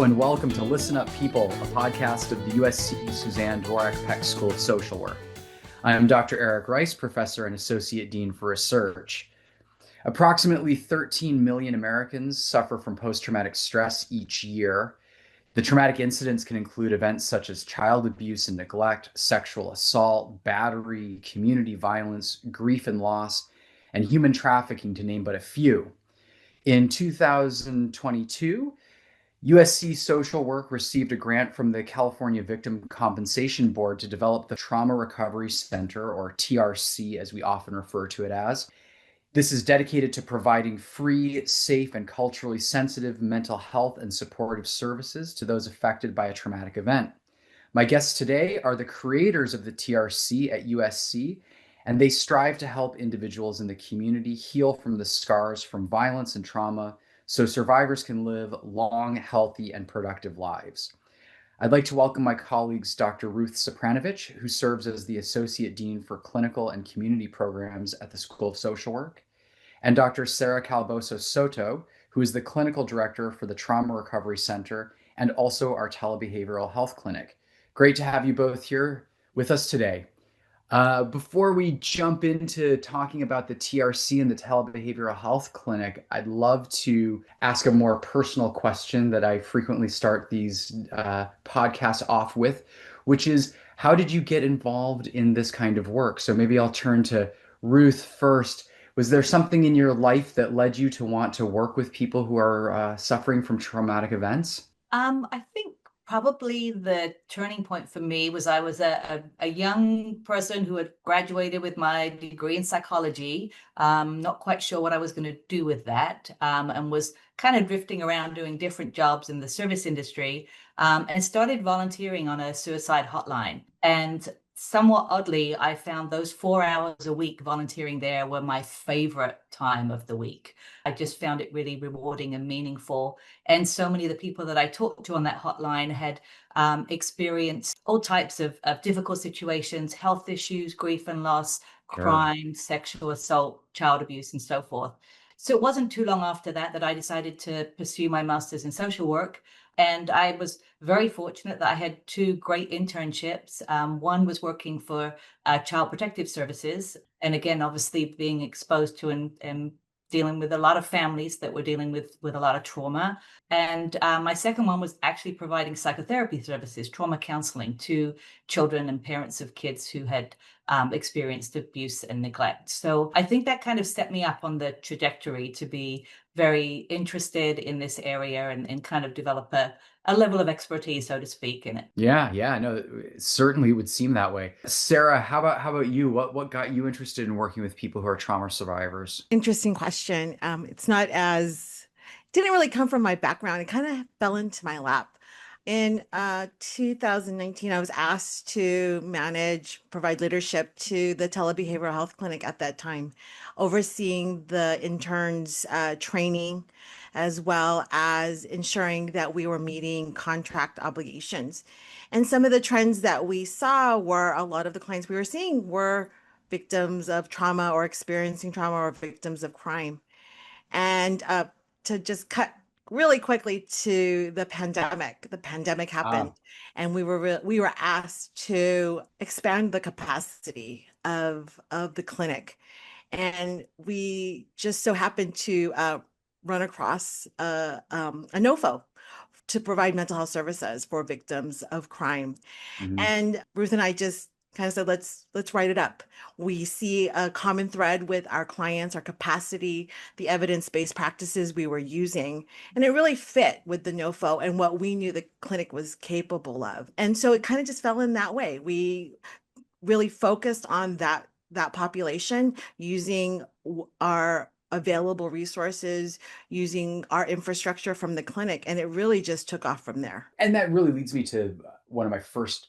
Hello and welcome to Listen Up People, a podcast of the USC Suzanne Dworak-Peck School of Social Work. I am Dr. Eric Rice, Professor and Associate Dean for Research. Approximately 13 million Americans suffer from post-traumatic stress each year. The traumatic incidents can include events such as child abuse and neglect, sexual assault, battery, community violence, grief and loss, and human trafficking, to name but a few. In 2022, USC Social Work received a grant from the California Victim Compensation Board to develop the Trauma Recovery Center, or TRC as we often refer to it as. This is dedicated to providing free, safe, and culturally sensitive mental health and supportive services to those affected by a traumatic event. My guests today are the creators of the TRC at USC, and they strive to help individuals in the community heal from the scars from violence and trauma so survivors can live long, healthy, and productive lives. I'd like to welcome my colleagues, Dr. Ruth Supranovich, who serves as the Associate Dean for Clinical and Community Programs at the School of Social Work, and Dr. Sarah Caliboso-Soto, who is the Clinical Director for the Trauma Recovery Center and also our Telebehavioral Health Clinic. Great to have you both here with us today. Before we jump into talking about the TRC and the Telebehavioral Health Clinic, I'd love to ask a more personal question that I frequently start these podcasts off with, which is, how did you get involved in this kind of work? So maybe I'll turn to Ruth first. Was there something in your life that led you to want to work with people who are suffering from traumatic events? I think probably the turning point for me was I was a young person who had graduated with my degree in psychology, not quite sure what I was going to do with that, and was kind of drifting around doing different jobs in the service industry, and started volunteering on a suicide hotline. And somewhat oddly, I found those 4 hours a week volunteering there were my favorite time of the week. I just found it really rewarding and meaningful. And so many of the people that I talked to on that hotline had experienced all types of difficult situations, health issues, grief and loss, Sure. crime, sexual assault, child abuse, and so forth. So it wasn't too long after that I decided to pursue my master's in social work. And I was very fortunate that I had two great internships. One was working for Child Protective Services. And again, obviously being exposed to and dealing with a lot of families that were dealing with a lot of trauma. And my second one was actually providing psychotherapy services, trauma counseling to children and parents of kids who had experienced abuse and neglect. So I think that kind of set me up on the trajectory to be very interested in this area and kind of develop a level of expertise, so to speak, in it. Yeah, no, it certainly would seem that way. Sarah, how about you? What got you interested in working with people who are trauma survivors? Interesting question. It's not as, didn't really come from my background. It kind of fell into my lap. In 2019, I was asked to provide leadership to the Telebehavioral Health Clinic at that time, overseeing the interns' training, as well as ensuring that we were meeting contract obligations. And some of the trends that we saw were a lot of the clients we were seeing were victims of trauma or experiencing trauma or victims of crime. And to just cut really quickly to the pandemic happened, Ah, and we were asked to expand the capacity of the clinic, and we just so happened to run across a NOFO to provide mental health services for victims of crime. mhm. And Ruth and I just kind of said, let's write it up. We see a common thread with our clients, our capacity, the evidence-based practices we were using, and it really fit with the NOFO and what we knew the clinic was capable of. And so it kind of just fell in that way. We really focused on that population using our available resources, using our infrastructure from the clinic, and it really just took off from there. And that really leads me to one of my first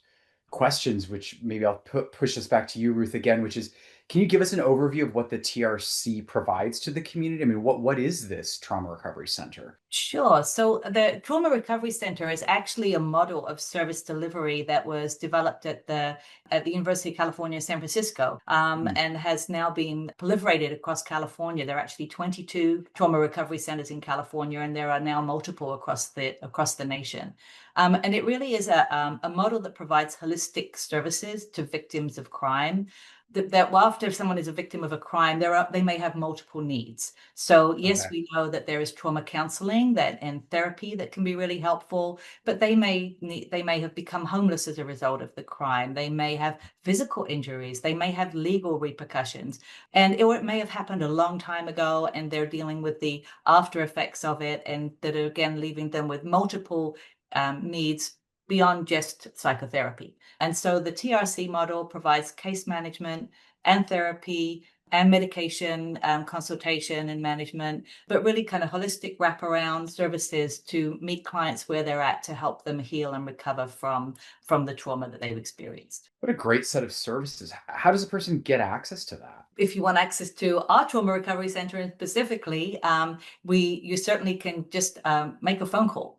questions, which maybe I'll push us back to you, Ruth, again, which is, Can you give us an overview of what the TRC provides to the community? I mean, what is this trauma recovery center? Sure. So the Trauma Recovery Center is actually a model of service delivery that was developed at the University of California, San Francisco, Mm. and has now been proliferated across California. There are actually 22 trauma recovery centers in California, and there are now multiple across the nation. And it really is a model that provides holistic services to victims of crime. That after someone is a victim of a crime, they may have multiple needs. So yes, Okay. we know that there is trauma counseling and therapy that can be really helpful, but they may have become homeless as a result of the crime. They may have physical injuries. They may have legal repercussions, or it may have happened a long time ago, and they're dealing with the after effects of it, and that are again leaving them with multiple needs beyond just psychotherapy. And so the TRC model provides case management and therapy and medication consultation and management, but really kind of holistic wraparound services to meet clients where they're at to help them heal and recover from the trauma that they've experienced. What a great set of services. How does a person get access to that? If you want access to our trauma recovery center specifically, you certainly can just make a phone call.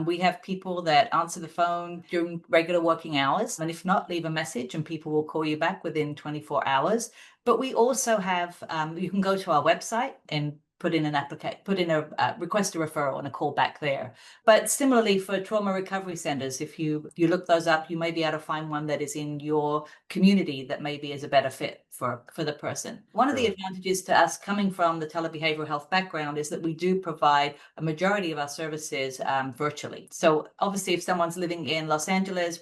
We have people that answer the phone during regular working hours, and if not, leave a message and people will call you back within 24 hours. But we also have, you can go to our website and put in a request a referral and a call back there. But similarly for trauma recovery centers, if you look those up, you may be able to find one that is in your community that maybe is a better fit for the person. One of the Sure. advantages to us coming from the telebehavioral health background is that we do provide a majority of our services virtually. So obviously, if someone's living in Los Angeles,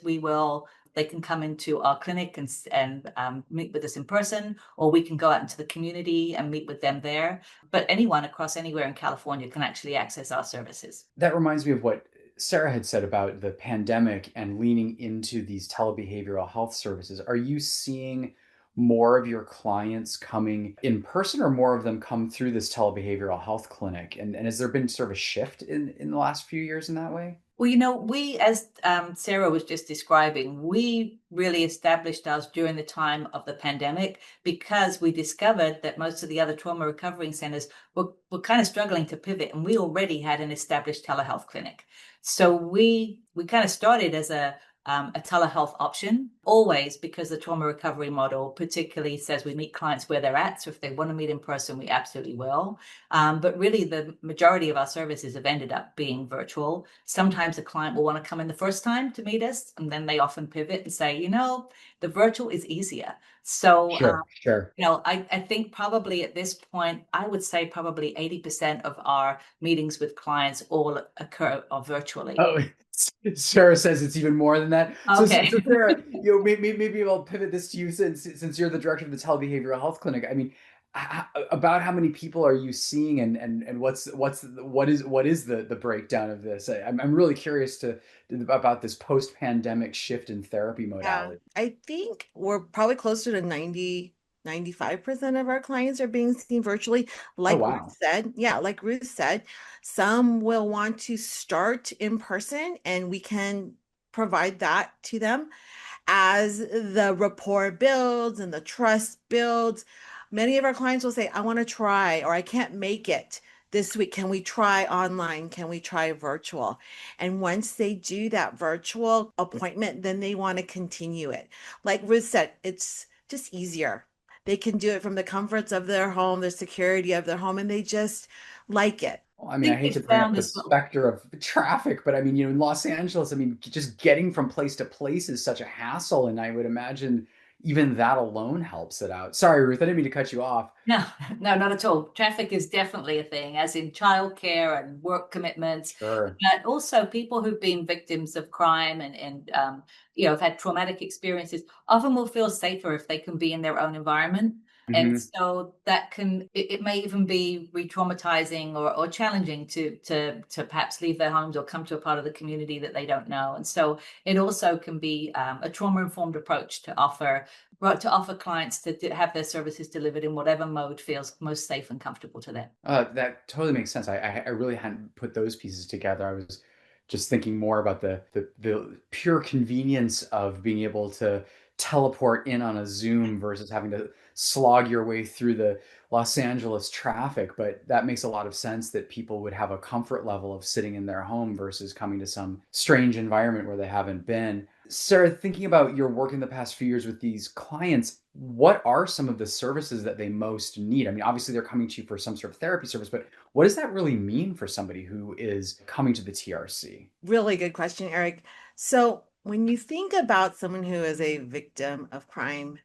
they can come into our clinic and meet with us in person, or we can go out into the community and meet with them there. But anyone across anywhere in California can actually access our services. That reminds me of what Sarah had said about the pandemic and leaning into these telebehavioral health services. Are you seeing more of your clients coming in person or more of them come through this telebehavioral health clinic? And has there been sort of a shift in the last few years in that way? Well, we, as Sarah was just describing, we really established us during the time of the pandemic because we discovered that most of the other trauma recovery centers were kind of struggling to pivot, and we already had an established telehealth clinic. So we kind of started as a telehealth option, always because the trauma recovery model particularly says we meet clients where they're at. So if they want to meet in person, we absolutely will. But really, the majority of our services have ended up being virtual. Sometimes a client will want to come in the first time to meet us, and then they often pivot and say, the virtual is easier. So, Sure, sure. I think probably at this point, I would say probably 80% of our meetings with clients all occur virtually. Oh, Sarah says it's even more than that. Okay. So Sarah, maybe I'll pivot this to you since you're the director of the Telebehavioral Health Clinic. I mean, about how many people are you seeing, and what is the breakdown of this? I'm really curious about this post-pandemic shift in therapy Yeah, modality. I think we're probably closer to 95% of our clients are being seen virtually. Oh Like Ruth wow. said, yeah, like Ruth said, some will want to start in person and we can provide that to them as the rapport builds and the trust builds. Many of our clients will say, I want to try, or I can't make it this week. Can we try online? Can we try virtual? And once they do that virtual appointment, then they want to continue it. Like Ruth said, it's just easier. They can do it from the comforts of their home, the security of their home, and they just like it. Well, I I mean, I think hate to we've bring up found the as well. specter of traffic, but I mean, in Los Angeles, I mean, just getting from place to place is such a hassle, and I would imagine even that alone helps it out. Sorry, Ruth, I didn't mean to cut you off. No, no, not at all. Traffic is definitely a thing, as in childcare and work commitments, Sure. but also people who've been victims of crime and have had traumatic experiences often will feel safer if they can be in their own environment. And Hmm. so it may even be re-traumatizing or challenging to perhaps leave their homes or come to a part of the community that they don't know. And so it also can be a trauma-informed approach to offer clients to have their services delivered in whatever mode feels most safe and comfortable to them. That totally makes sense. I really hadn't put those pieces together. I was just thinking more about the pure convenience of being able to teleport in on a Zoom versus having to slog your way through the Los Angeles traffic, but that makes a lot of sense that people would have a comfort level of sitting in their home versus coming to some strange environment where they haven't been. Sarah, thinking about your work in the past few years with these clients, what are some of the services that they most need? I mean, obviously they're coming to you for some sort of therapy service, but what does that really mean for somebody who is coming to the TRC? Really good question, Eric. So when you think about someone who is a victim of crime,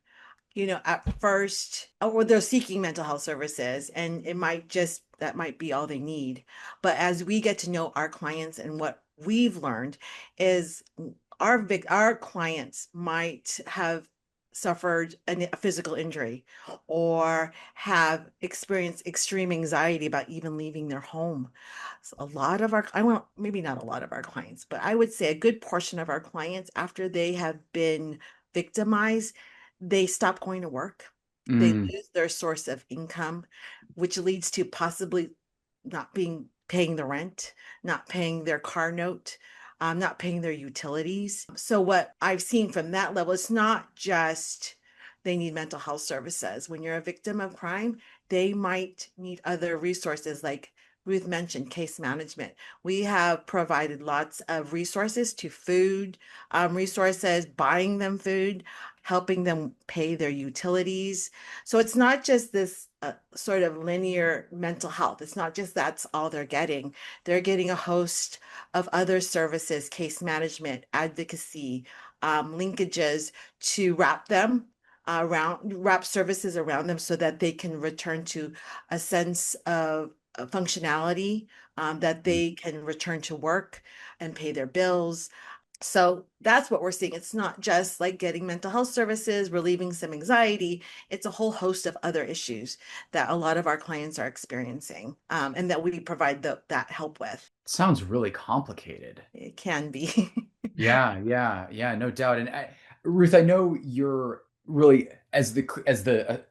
at first, or they're seeking mental health services, and that might be all they need. But as we get to know our clients, and what we've learned is our clients might have suffered a physical injury or have experienced extreme anxiety about even leaving their home. So a lot of maybe not a lot of our clients, but I would say a good portion of our clients, after they have been victimized, they stop going to work. They Mm, lose their source of income, which leads to possibly not paying the rent, not paying their car note, not paying their utilities. So what I've seen from that level, it's not just they need mental health services. When you're a victim of crime, they might need other resources like Ruth mentioned, case management. We have provided lots of resources to food resources, buying them food, helping them pay their utilities. So it's not just this sort of linear mental health. It's not just that's all they're getting. They're getting a host of other services, case management, advocacy, linkages to wrap services around them so that they can return to a sense of functionality, that mm. they can return to work and pay their bills. So that's what we're seeing. It's not just like getting mental health services, relieving some anxiety. It's a whole host of other issues that a lot of our clients are experiencing, and that we provide that help with. Sounds really complicated. It can be. Yeah, no doubt. And Ruth, I know you're really as the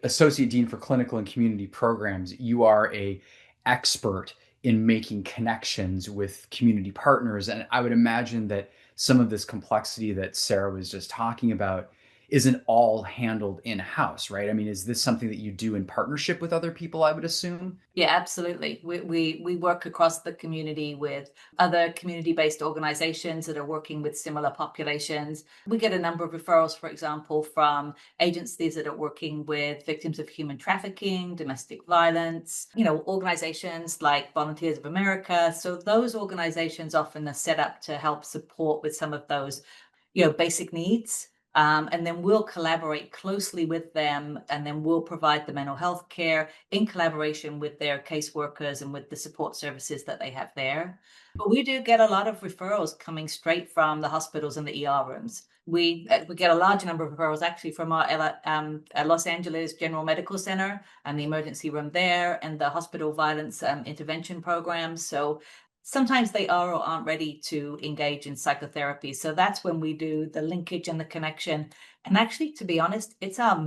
associate dean for clinical and community programs, you are a expert in making connections with community partners, and I would imagine that some of this complexity that Sarah was just talking about isn't all handled in-house, right? I mean, is this something that you do in partnership with other people, I would assume? Yeah, absolutely. We work across the community with other community-based organizations that are working with similar populations. We get a number of referrals, for example, from agencies that are working with victims of human trafficking, domestic violence, organizations like Volunteers of America. So those organizations often are set up to help support with some of those, basic needs. And then we'll collaborate closely with them, and then we'll provide the mental health care in collaboration with their caseworkers and with the support services that they have there. But we do get a lot of referrals coming straight from the hospitals and the ER rooms. We get a large number of referrals actually from our Los Angeles General Medical Center and the emergency room there, and the hospital violence intervention programs. So sometimes they are or aren't ready to engage in psychotherapy. So that's when we do the linkage and the connection. And actually, to be honest, it's our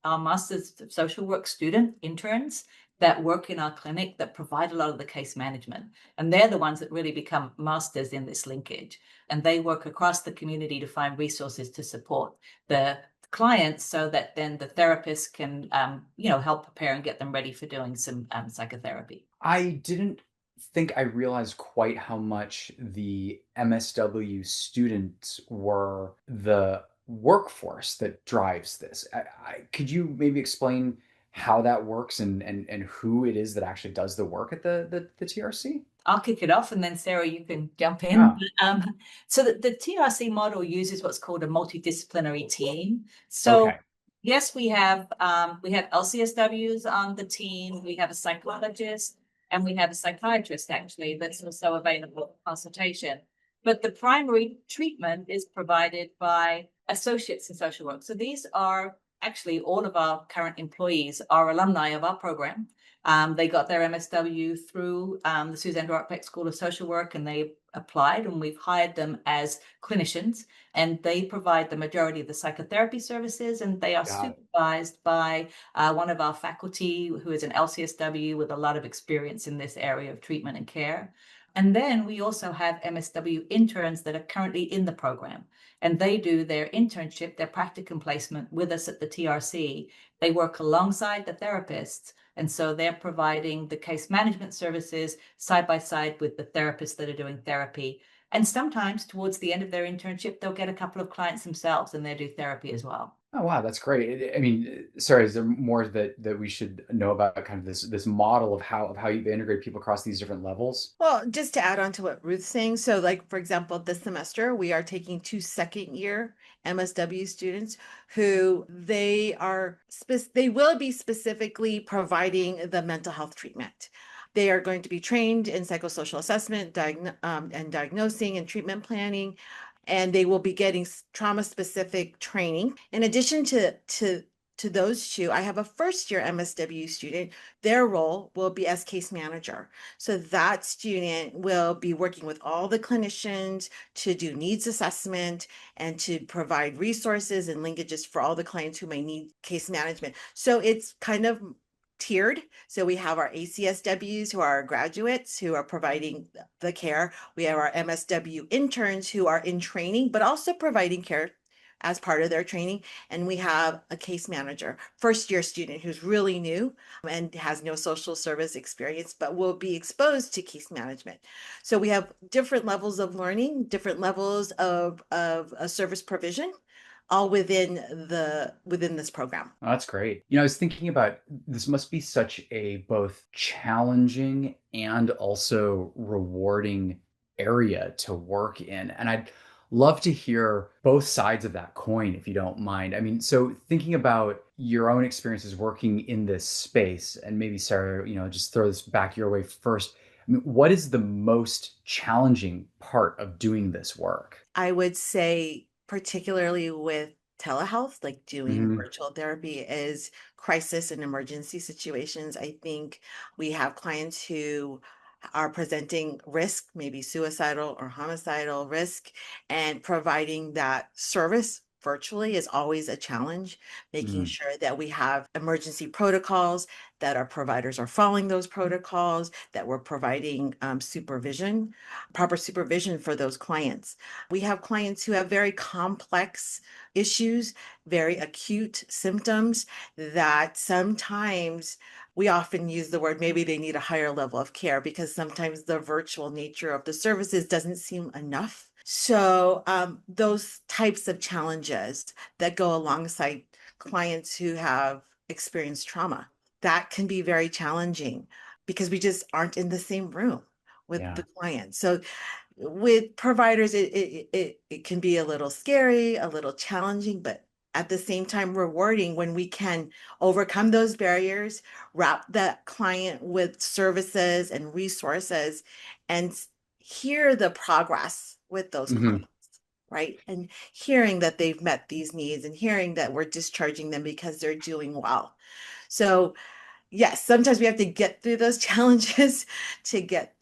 Masters of Social Work student interns that work in our clinic that provide a lot of the case management. And they're the ones that really become masters in this linkage. And they work across the community to find resources to support the clients so that then the therapists can, help prepare and get them ready for doing some psychotherapy. I didn't think I realized quite how much the MSW students were the workforce that drives this. Could you maybe explain how that works and who it is that actually does the work at the TRC? I'll kick it off, and then Sarah, you can jump in. Yeah. So the TRC model uses what's called a multidisciplinary team. So Okay. yes, we have LCSWs on the team. We have a psychologist, and we have a psychiatrist actually that's also available for consultation. But the primary treatment is provided by associates in social work. So these are actually all of our current employees are alumni of our program. They got their MSW through the Suzanne Dworak-Peck School of Social Work, and they applied, and we've hired them as clinicians, and they provide the majority of the psychotherapy services, and they are Got it. supervised by one of our faculty who is an LCSW with a lot of experience in this area of treatment and care. And then we also have MSW interns that are currently in the program, and they do their internship, their practicum placement with us at the TRC. They work alongside the therapists, and so they're providing the case management services side by side with the therapists that are doing therapy. And sometimes towards the end of their internship, they'll get a couple of clients themselves and they do therapy as well. Oh wow, that's great. I mean, sorry, is there more that we should know about kind of this model of how you integrate people across these different levels? Well, just to add on to what Ruth's saying, so like for example, this semester we are taking two second-year MSW students who they will be specifically providing the mental health treatment. They are going to be trained in psychosocial assessment, and diagnosing and treatment planning, and they will be getting trauma-specific training. In addition to those two, I have a first-year MSW student. Their role will be as case manager. So that student will be working with all the clinicians to do needs assessment and to provide resources and linkages for all the clients who may need case management. So it's kind of tiered. So we have our ACSWs who are our graduates who are providing the care. We have our MSW interns who are in training, but also providing care as part of their training. And we have a case manager, first year student who's really new and has no social service experience, but will be exposed to case management. So we have different levels of learning, different levels of a service provision, all within this program. Oh, that's great. I was thinking about this must be such a both challenging and also rewarding area to work in. And I'd love to hear both sides of that coin, if you don't mind. I mean, so thinking about your own experiences working in this space, and maybe Sarah, just throw this back your way first. I mean, what is the most challenging part of doing this work? I would say, particularly with telehealth, like doing Mhm. virtual therapy, is crisis and emergency situations. I think we have clients who are presenting risk, maybe suicidal or homicidal risk, and providing that service virtually is always a challenge, making Mhm. sure that we have emergency protocols, that our providers are following those protocols, that we're providing proper supervision for those clients. We have clients who have very complex issues, very acute symptoms that sometimes we often use the word maybe they need a higher level of care because sometimes the virtual nature of the services doesn't seem enough. So those types of challenges that go alongside clients who have experienced trauma, that can be very challenging because we just aren't in the same room with Yeah. the client. So with providers, it can be a little scary, a little challenging, but at the same time rewarding when we can overcome those barriers, wrap that client with services and resources, and hear the progress with those Mhm. clients, right? And hearing that they've met these needs and hearing that we're discharging them because they're doing well. So yes, sometimes we have to get through those challenges to get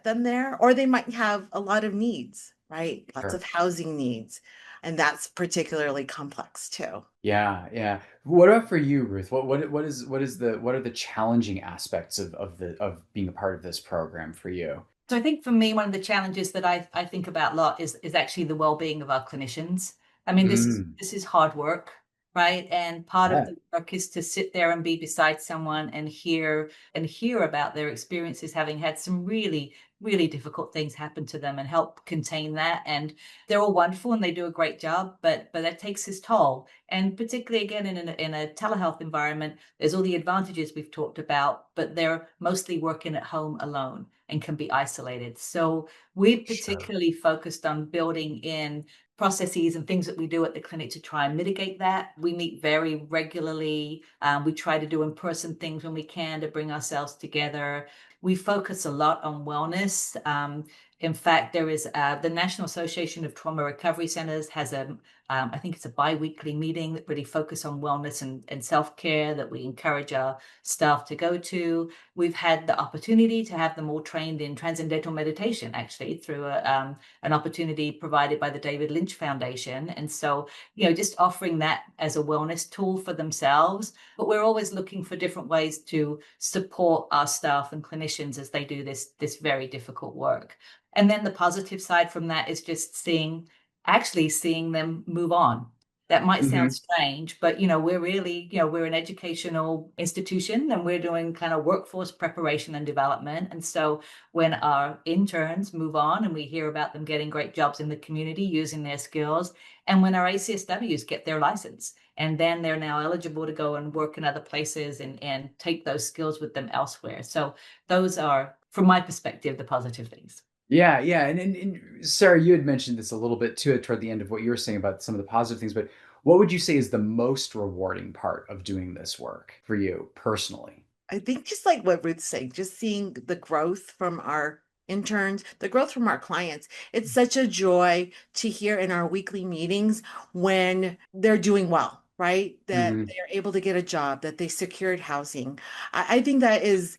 them there, or they might have a lot of needs, right? Lots Sure. of housing needs, and that's particularly complex too. Yeah, yeah. What about for you, Ruth? What are the challenging aspects of being a part of this program for you? So I think for me, one of the challenges that I think about a lot is actually the well-being of our clinicians. I mean, this is Mm, this is hard work, right? And part of yeah, the work is to sit there and be beside someone and hear about their experiences, having had some really, really difficult things happen to them and help contain that. And they're all wonderful and they do a great job, but that takes its toll. And particularly again in a telehealth environment, there's all the advantages we've talked about, but they're mostly working at home alone and can be isolated. So we've sure. particularly focused on building in processes and things that we do at the clinic to try and mitigate that. We meet very regularly. We try to do in-person things when we can to bring ourselves together. We focus a lot on wellness. In fact, there is the National Association of Trauma Recovery Centers has I think it's a bi-weekly meeting that really focus on wellness and self-care that we encourage our staff to go to. We've had the opportunity to have them all trained in transcendental meditation, actually, through an opportunity provided by the David Lynch Foundation. And so, just offering that as a wellness tool for themselves. But we're always looking for different ways to support our staff and clinicians as they do this very difficult work. And then the positive side from that is just actually seeing them move on. That might sound strange, but we're really, we're an educational institution and we're doing kind of workforce preparation and development. And so when our interns move on and we hear about them getting great jobs in the community using their skills, and when our ACSWs get their license, and then they're now eligible to go and work in other places and take those skills with them elsewhere. So those are, from my perspective, the positive things. Yeah, yeah. And Sarah, you had mentioned this a little bit too toward the end of what you were saying about some of the positive things, but what would you say is the most rewarding part of doing this work for you personally? I think just like what Ruth's saying, just seeing the growth from our interns, the growth from our clients. It's such a joy to hear in our weekly meetings when they're doing well, right? That Hmm. they're able to get a job, that they secured housing. I think that is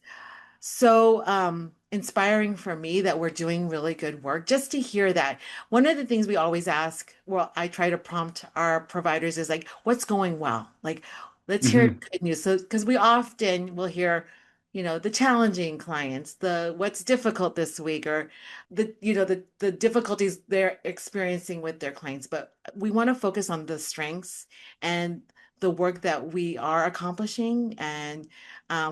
so inspiring for me that we're doing really good work just to hear that. One of the things we always ask, well, I try to prompt our providers is like, what's going well? Like, let's hear Hmm. good news. So, because we often will hear, the challenging clients, the what's difficult this week, or the difficulties they're experiencing with their clients. But we want to focus on the strengths and the work that we are accomplishing. And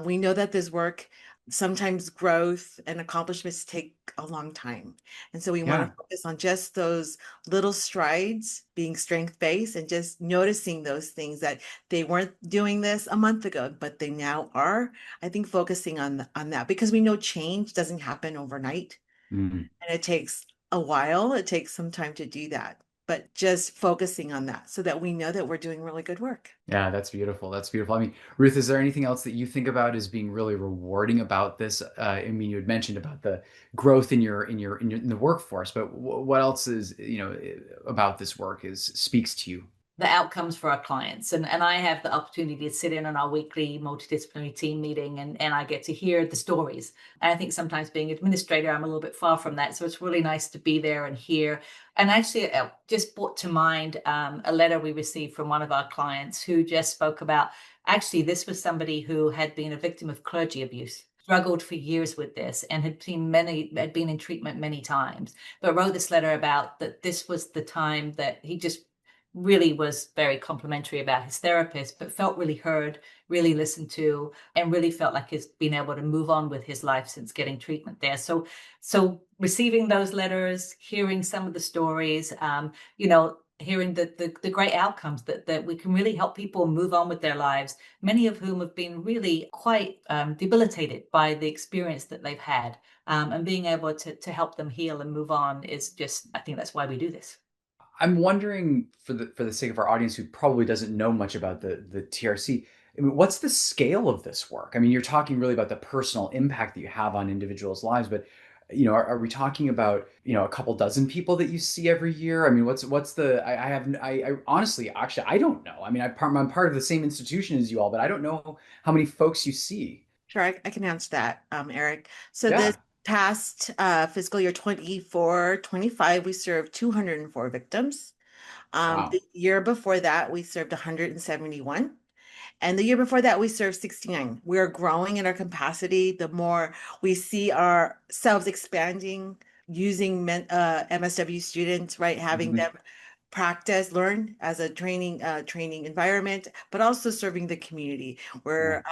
we know that this work sometimes growth and accomplishments take a long time. And so we want Yeah. to focus on just those little strides, being strength-based and just noticing those things that they weren't doing this a month ago, but they now are. I think focusing on that because we know change doesn't happen overnight Mhm. and it takes a while. It takes some time to do that. But just focusing on that so that we know that we're doing really good work. Yeah, that's beautiful. That's beautiful. I mean, Ruth, is there anything else that you think about as being really rewarding about this? I mean, you had mentioned about the growth in the workforce, but what else is, about this work is speaks to you? The outcomes for our clients. And I have the opportunity to sit in on our weekly multidisciplinary team meeting and I get to hear the stories. And I think sometimes being administrator, I'm a little bit far from that. So it's really nice to be there and hear. And actually, it just brought to mind a letter we received from one of our clients who just spoke about, actually, this was somebody who had been a victim of clergy abuse, struggled for years with this and had been in treatment many times, but wrote this letter about that this was the time that he just really was very complimentary about his therapist, but felt really heard, really listened to, and really felt like he's been able to move on with his life since getting treatment there. So receiving those letters, hearing some of the stories, hearing the great outcomes that we can really help people move on with their lives, many of whom have been really quite debilitated by the experience that they've had. And being able to help them heal and move on is just, I think that's why we do this. I'm wondering for the sake of our audience who probably doesn't know much about the TRC, I mean, what's the scale of this work? I mean, you're talking really about the personal impact that you have on individuals' lives, but are we talking about, a couple dozen people that you see every year? I mean, what's the I honestly actually I don't know. I mean, I'm part of the same institution as you all, but I don't know how many folks you see. Sure, I can answer that, Eric. So this Yeah. past fiscal year 24-25, we served 204 victims. Wow. The year before that, we served 171. And the year before that, we served 69. We're growing in our capacity. The more we see ourselves expanding, using MSW students, right, having Mhm. them practice, learn as a training environment, but also serving the community. Yeah. We're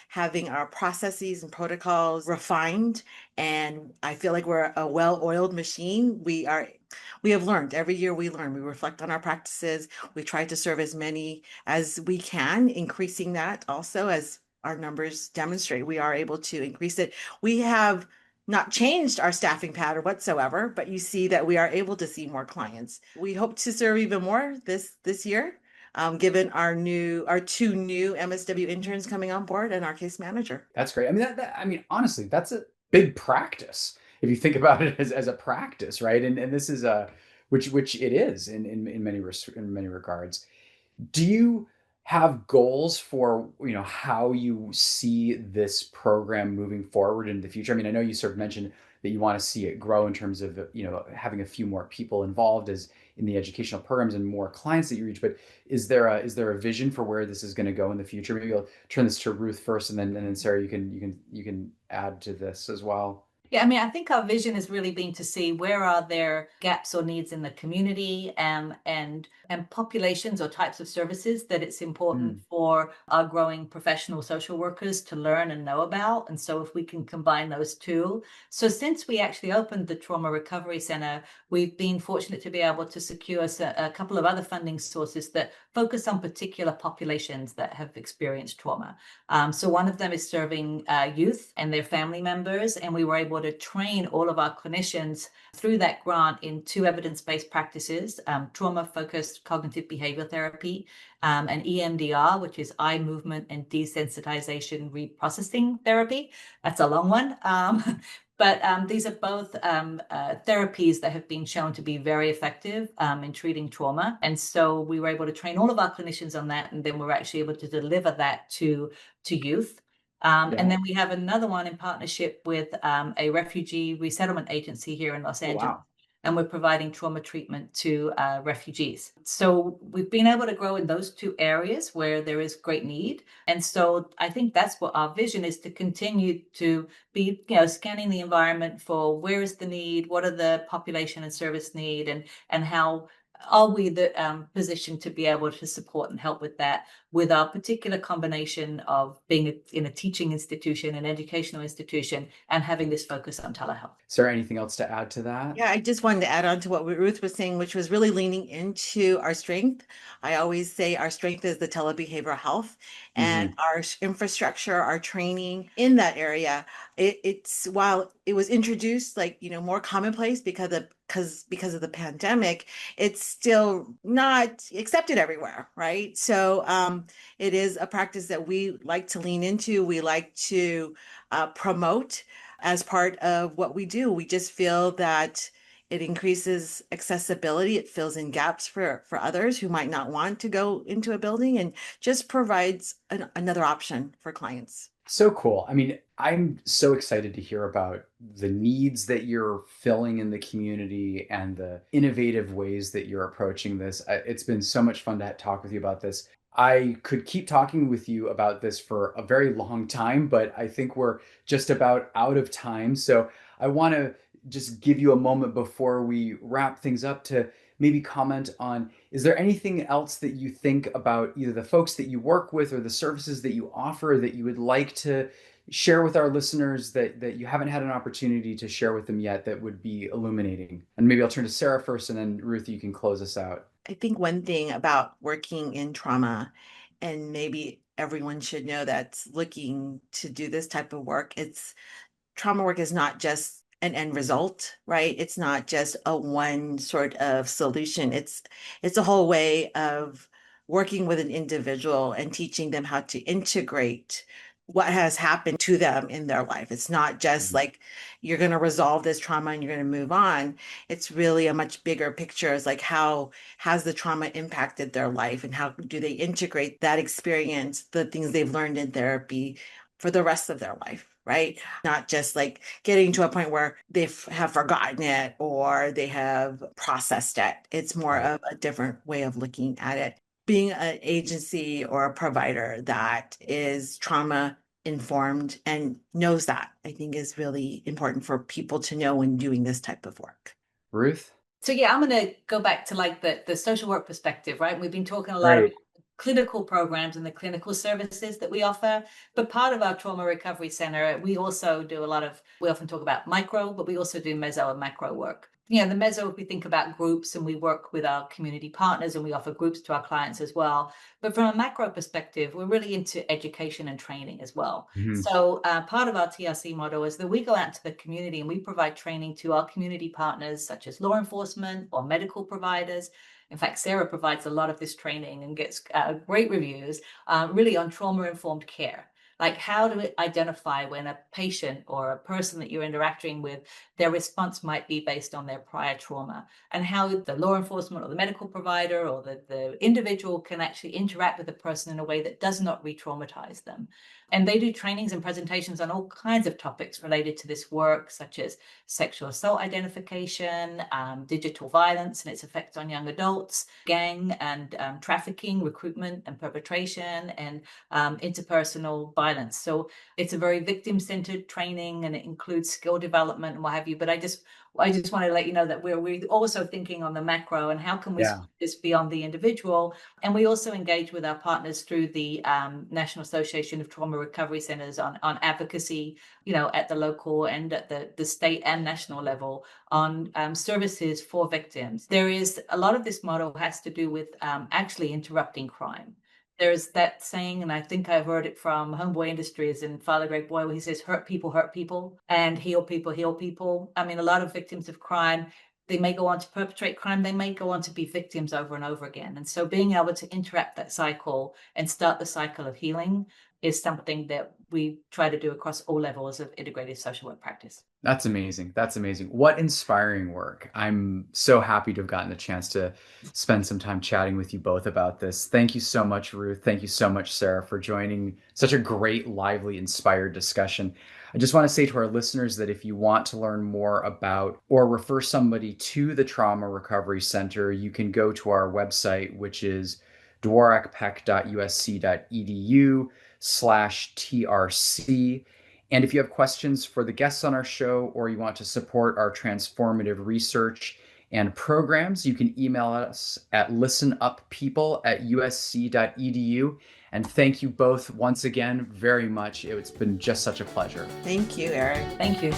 having our processes and protocols refined, and I feel like we're a well-oiled machine. We have learned every year. We learn. We reflect on our practices. We try to serve as many as we can, increasing that also as our numbers demonstrate. We are able to increase it. We have not changed our staffing pattern whatsoever, but you see that we are able to see more clients. We hope to serve even more this year, given our two new MSW interns coming on board and our case manager. That's great. I mean, I mean, honestly, that's a big practice. if you think about it as a practice, right? And this is a which it is in many regards. Do you have goals for, how you see this program moving forward in the future? I mean, I know you sort of mentioned that you want to see it grow in terms of, having a few more people involved as in the educational programs and more clients that you reach, but is there a vision for where this is going to go in the future? Maybe I'll turn this to Ruth first, and then Sarah, you can add to this as well. Yeah, I mean, I think our vision is really being to see where are there gaps or needs in the community, and populations or types of services that it's important Mm, for our growing professional social workers to learn and know about. And so if we can combine those two. So since we actually opened the Trauma Recovery Center, we've been fortunate to be able to secure a couple of other funding sources that focus on particular populations that have experienced trauma. So one of them is serving youth and their family members, and we were able to train all of our clinicians through that grant in two evidence-based practices: trauma-focused cognitive behavioral therapy, and EMDR, which is eye movement and desensitization reprocessing therapy. That's a long one. But these are both therapies that have been shown to be very effective in treating trauma. And so we were able to train all of our clinicians on that, and then we're actually able to deliver that to youth. And yeah. then we have another one in partnership with a refugee resettlement agency here in Los Oh, Angeles, wow. and we're providing trauma treatment to refugees. So we've been able to grow in those two areas where there is great need. And so I think that's what our vision is, to continue to be, scanning the environment for where is the need, what are the population and service need, and how are we the position to be able to support and help with that, with our particular combination of being in a teaching institution, an educational institution, and having this focus on telehealth. Sarah, anything else to add to that? Yeah, I just wanted to add on to what Ruth was saying, which was really leaning into our strength. I always say our strength is the telebehavioral health, and Hmm. our infrastructure, our training in that area. It's while it was introduced like, more commonplace because of the pandemic, it's still not accepted everywhere, right? So it is a practice that we like to lean into. We like to promote as part of what we do. We just feel that it increases accessibility. It fills in gaps for others who might not want to go into a building, and just provides another option for clients. So cool. I mean, I'm so excited to hear about the needs that you're filling in the community and the innovative ways that you're approaching this. It's been so much fun to talk with you about this. I could keep talking with you about this for a very long time, but I think we're just about out of time. So I want to just give you a moment before we wrap things up to maybe comment on, is there anything else that you think about either the folks that you work with or the services that you offer that you would like to share with our listeners that you haven't had an opportunity to share with them yet that would be illuminating? And maybe I'll turn to Sarah first, and then Ruth, you can close us out. I think one thing about working in trauma, and maybe everyone should know that's looking to do this type of work, it's trauma work is not just an end result, right? It's not just a one sort of solution. It's a whole way of working with an individual and teaching them how to integrate what has happened to them in their life. It's not just Mhm. like you're going to resolve this trauma and you're going to move on. It's really a much bigger picture. It's like, how has the trauma impacted their life, and how do they integrate that experience, the things they've learned in therapy, for the rest of their life, right? Not just like getting to a point where they have forgotten it or they have processed it. It's more Right. of a different way of looking at it. Being an agency or a provider that is trauma informed and knows that, I think, is really important for people to know when doing this type of work. Ruth? So yeah, I'm going to go back to like the social work perspective, right? We've been talking a lot about Great. clinical programs and the clinical services that we offer, but part of our trauma recovery center, we also do a lot of, we often talk about micro, but we also do meso and macro work. The meso, we think about groups, and we work with our community partners, and we offer groups to our clients as well. But from a macro perspective, we're really into education and training as well. Mhm. So part of our TRC model is that we go out to the community and we provide training to our community partners, such as law enforcement or medical providers. In fact, Sarah provides a lot of this training and gets great reviews, really on trauma-informed care. Like, how to identify when a patient or a person that you're interacting with, their response might be based on their prior trauma, and how the law enforcement or the medical provider or the individual can actually interact with the person in a way that does not re-traumatize them. And they do trainings and presentations on all kinds of topics related to this work, such as sexual assault identification, digital violence and its effects on young adults, gang and trafficking, recruitment and perpetration, and interpersonal violence. So it's a very victim-centered training, and it includes skill development and what have you. But I just want to let you know that we're also thinking on the macro and how can we Yeah. this beyond the individual. And we also engage with our partners through the National Association of Trauma Recovery Centers on advocacy, at the local and at the state and national level on services for victims. There is a lot of this model has to do with actually interrupting crime. There's that saying, and I think I've heard it from Homeboy Industries and Father Greg Boyle, where he says, hurt people, and heal people. I mean, a lot of victims of crime, they may go on to perpetrate crime, they may go on to be victims over and over again. And so being able to interrupt that cycle and start the cycle of healing is something that we try to do across all levels of integrated social work practice. That's amazing. That's amazing. What inspiring work. I'm so happy to have gotten the chance to spend some time chatting with you both about this. Thank you so much, Ruth. Thank you so much, Sarah, for joining such a great, lively, inspired discussion. I just want to say to our listeners that if you want to learn more about or refer somebody to the Trauma Recovery Center, you can go to our website, which is dworak-peck.usc.edu/TRC. And if you have questions for the guests on our show, or you want to support our transformative research and programs, you can email us at Listen.Up.People@usc.edu. And thank you both once again very much. It's been just such a pleasure. Thank you, Eric. Thank you.